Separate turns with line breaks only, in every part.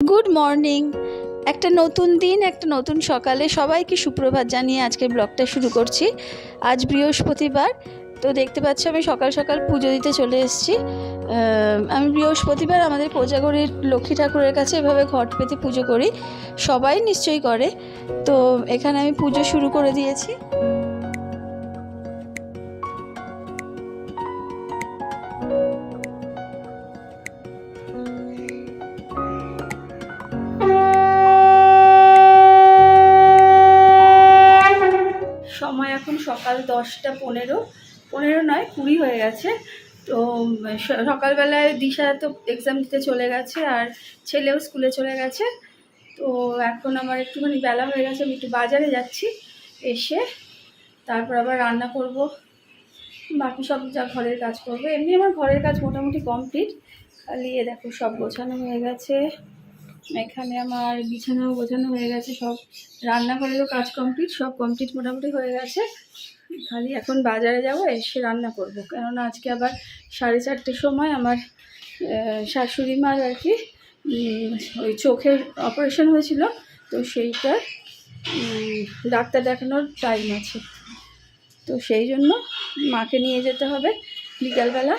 Good morning. একটা নতুন দিন, একটা নতুন সকালে সবাইকে সুপ্রভাত জানিয়ে আজকের ব্লগটা শুরু করছি। আজ বৃহস্পতিবার, তো দেখতে পাচ্ছ আমি সকাল সকাল পুজো দিতে চলে এসেছি। আমি বৃহস্পতিবার আমাদের কোজাগরীর লক্ষ্মী ঠাকুরের কাছে এভাবে ঘট পেতে পুজো করি, সবাই নিশ্চয়ই করে। তো এখানে আমি পুজো শুরু করে দিয়েছি। সময় এখন সকাল 10:15 নয় 20 হয়ে গেছে। তো সকালবেলায় দিশা তো এক্সাম দিতে চলে গেছে আর ছেলেও স্কুলে চলে গেছে। তো এখন আমার একটুখানি বেলা হয়ে গেছে, আমি একটু বাজারে যাচ্ছি, এসে তারপর আবার রান্না করব, বাকি সব যা ঘরের কাজ করবো। এমনি আমার ঘরের কাজ মোটামুটি কমপ্লিট, খালি এ দেখো সব গোছানো হয়ে গেছে, এখানে আমার বিছানাও গোছানো হয়ে গেছে, সব রান্নাঘরেরও কাজ কমপ্লিট, সব কমপ্লিট মোটামুটি হয়ে গেছে। খালি এখন বাজারে যাব, এসে রান্না করব, কেননা আজকে আবার 4:30টার সময় আমার শাশুড়ি মার আর কি ওই চোখের অপারেশন হয়েছিল, তো সেইটা ডাক্তার দেখানোর টাইম আছে, তো সেই জন্য মাকে নিয়ে যেতে হবে বিকালবেলা।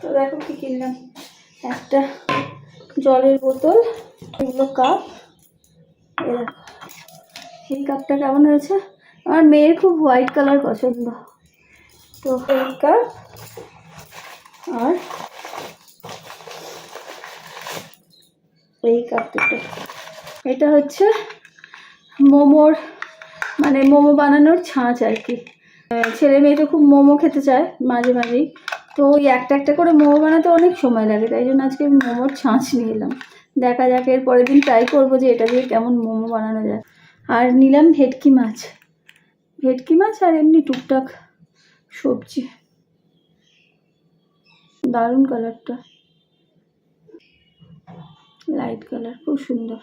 তো দেখো কি কিনলাম, একটা জলের বোতল, এগুলো কাপ, এই কাপটা কেমন হয়েছে, আমার মেয়ের খুব হোয়াইট কালার পছন্দ, তো এই কাপ আর এই কাপ দুটো। এটা হচ্ছে মোমোর, মানে মোমো বানানোর ছাঁচ আর কি। ছেলে মেয়ে তো খুব মোমো খেতে চায় মাঝে মাঝেই, তো ওই একটা একটা করে মোমো বানাতে অনেক সময় লাগে, তাই জন্য আজকে মোমোর ছাঁচ নিয়ে এলাম। দেখা যাক এর পরের দিন ট্রাই করবো যে এটা দিয়ে কেমন মোমো বানানো যায়। আর নিলাম ভেটকি মাছ আর এমনি টুকটাক সবজি। দারুণ কালারটা, লাইট কালার, খুব সুন্দর।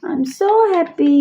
I am so happy.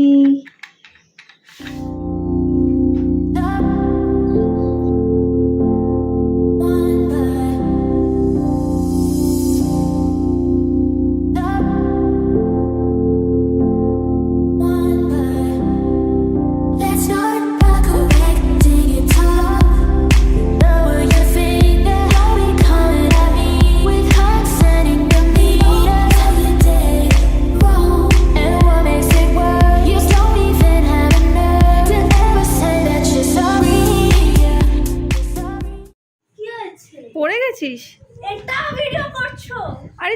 পড়ে গেছিস?
এটা ভিডিও করছো?
আরে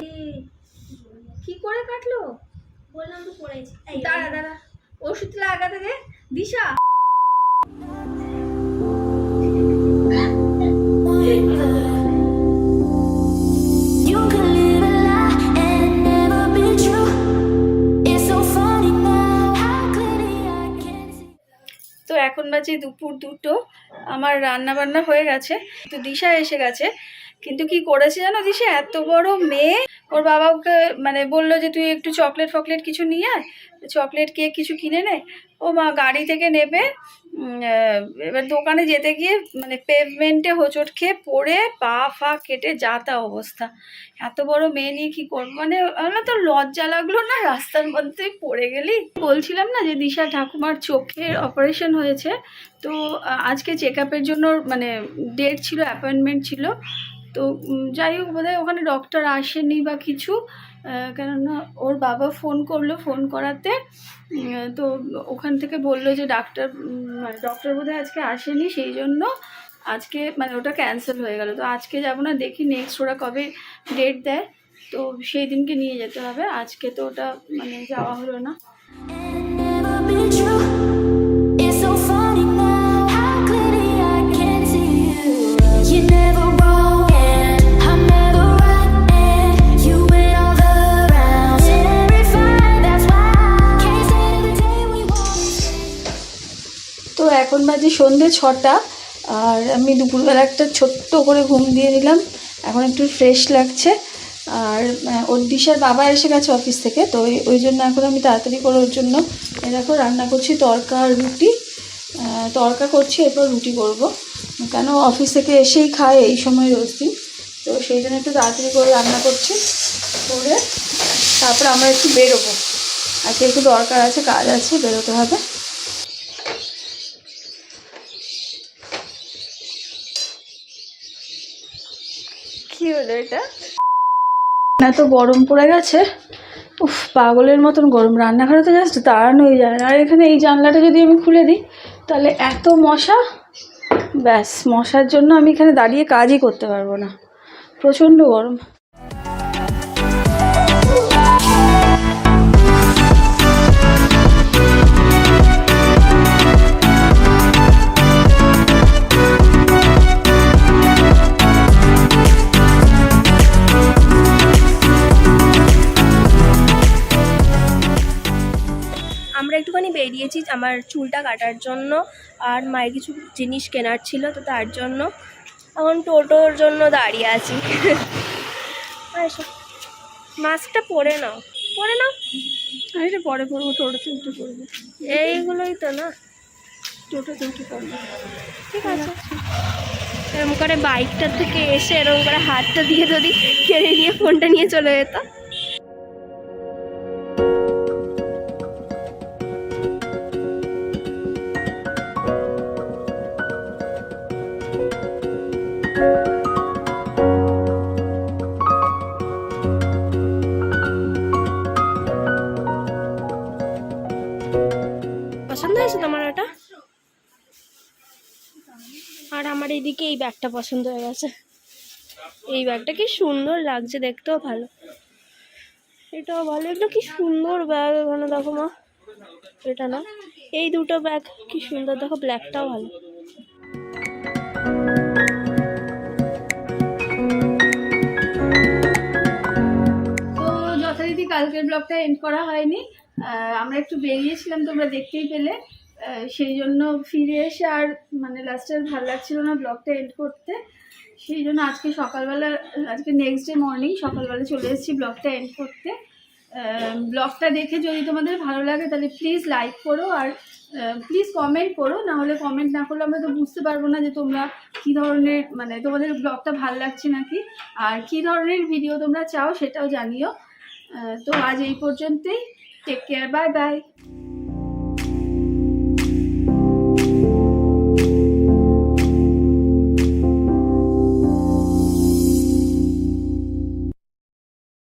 কি করে কাটলো?
বললাম তো পড়েছি।
দাঁড়া ওষুধ লাগাতে দে দিশা। তো এখন বাজে দুপুর 2টো, আমার রান্না বান্না হয়ে গেছে, তো দিশা এসে গেছে। কিন্তু কি করেছে জানো দিশা, এত বড় মেয়ে, ওর বাবা ওকে মানে বললো যে তুই একটু চকলেট ফকলেট কিছু নিয়ে আয়, চকলেট কেক কিছু কিনে নে। ও মা গাড়ি থেকে নেবে, এবার দোকানে যেতে গিয়ে মানে পেভমেন্টে হোঁচট খেয়ে পড়ে পা ফা কেটে যা তা অবস্থা। এত বড় মেয়ে নিয়ে কী করবো, মানে আমার তো লজ্জা লাগলো না, রাস্তার মধ্যে পড়ে গেলি। বলছিলাম না যে দিশা ঠাকুমার চোখের অপারেশন হয়েছে, তো আজকে চেক আপের জন্য মানে ডেট ছিল, অ্যাপয়েন্টমেন্ট ছিল। তো যাই হোক বোধহয় ওখানে ডক্টর আসেনি বা কিছু, কেননা ওর বাবা ফোন করলো, ফোন করাতে তো ওখান থেকে বললো যে ডক্টর বোধহয় আজকে আসেনি, সেই জন্য আজকে মানে ওটা ক্যান্সেল হয়ে গেল। তো আজকে যাবো না, দেখি নেক্সট ওরা কবে ডেট দেয়, তো সেই দিনকে নিয়ে যেতে হবে। আজকে তো ওটা মানে যাওয়া হলো না। এখন বাজে সন্ধ্যে 6টা, আর আমি দুপুরবেলা একটা ছোট্ট করে ঘুম দিয়ে নিলাম। এখন একটু ফ্রেশ লাগছে। আর ওর দিশার বাবা এসে গেছে অফিস থেকে, তো ওই জন্য এখন আমি তাড়াতাড়ি করে ওর জন্য দেখো রান্না করছি তড়কা আর রুটি। তড়কা করছি, এরপর রুটি করব, কেন অফিস থেকে এসেই খায় এই সময় রোজ দিন, তো সেই জন্য একটু তাড়াতাড়ি করে রান্না করছি। করে তারপর আমরা একটু বেরোবো, আজকে একটু দরকার আছে, কাজ আছে, বেরোতে হবে। কি হলো এটা? এত গরম পড়ে গেছে, উফ পাগলের মতন গরম। রান্নাঘরে তো জাস্ট দাঁড়ানো হয়ে যায়। আর এখানে এই জানলাটা যদি আমি খুলে দিই তাহলে এত মশা, ব্যাস মশার জন্য আমি এখানে দাঁড়িয়ে কাজই করতে পারবো না, প্রচণ্ড গরম।
আমরা একটুখানি বেরিয়েছি আমার চুলটা কাটার জন্য, আর মায়ের কিছু জিনিস কেনার ছিল, তো তার জন্য এখন টোটোর জন্য দাঁড়িয়ে আছি। মাস্কটা পরে নাও, পরে নাও।
এটা পরে পড়বো, টোটোতে উঠে পড়বো।
এইগুলোই তো না,
টোটোতে উঠে পড়বো,
ঠিক আছে। এরকম করে বাইকটার থেকে এসে এরকম করে হাতটা দিয়ে যদি কেড়ে নিয়ে ফোনটা নিয়ে চলে যেত। পছন্দ হয়েছে তোমার ওটা? আর আমার এইদিকে এই ব্যাগটা পছন্দ হয়ে গেছে। এই ব্যাগটা কি সুন্দর লাগছে, দেখতেও ভালো, এটাও ভালো। এগুলো কি সুন্দর ব্যাগ, এখানে দেখো মা, এটা না, এই দুটো ব্যাগ কি সুন্দর, দেখো ব্ল্যাকটাও ভালো।
তো যথারীতি কালকের ব্লগটা এন্ড করা হয়নি, আমরা একটু বেরিয়েছিলাম, তোমরা দেখতেই পেলে। সেই জন্য ফিরে এসে আর মানে লাস্টে আর ভালো লাগছিল না ব্লগটা এন্ড করতে, সেই জন্য আজকে সকালবেলা, আজকে নেক্সট ডে মর্নিং সকালবেলা চলে এসেছি ব্লগটা এন্ড করতে। ব্লগটা দেখে যদি তোমাদের ভালো লাগে তাহলে প্লিজ লাইক করো, আর প্লিজ কমেন্ট করো, না হলে কমেন্ট না করলে আমরা তো বুঝতে পারবো না যে তোমরা কী ধরনের, মানে তোমাদের ব্লগটা ভালো লাগছে নাকি, আর কী ধরনের ভিডিও তোমরা চাও সেটাও জানিও। তো আজ এই পর্যন্তই, টেক কেয়ার, বাই বাই।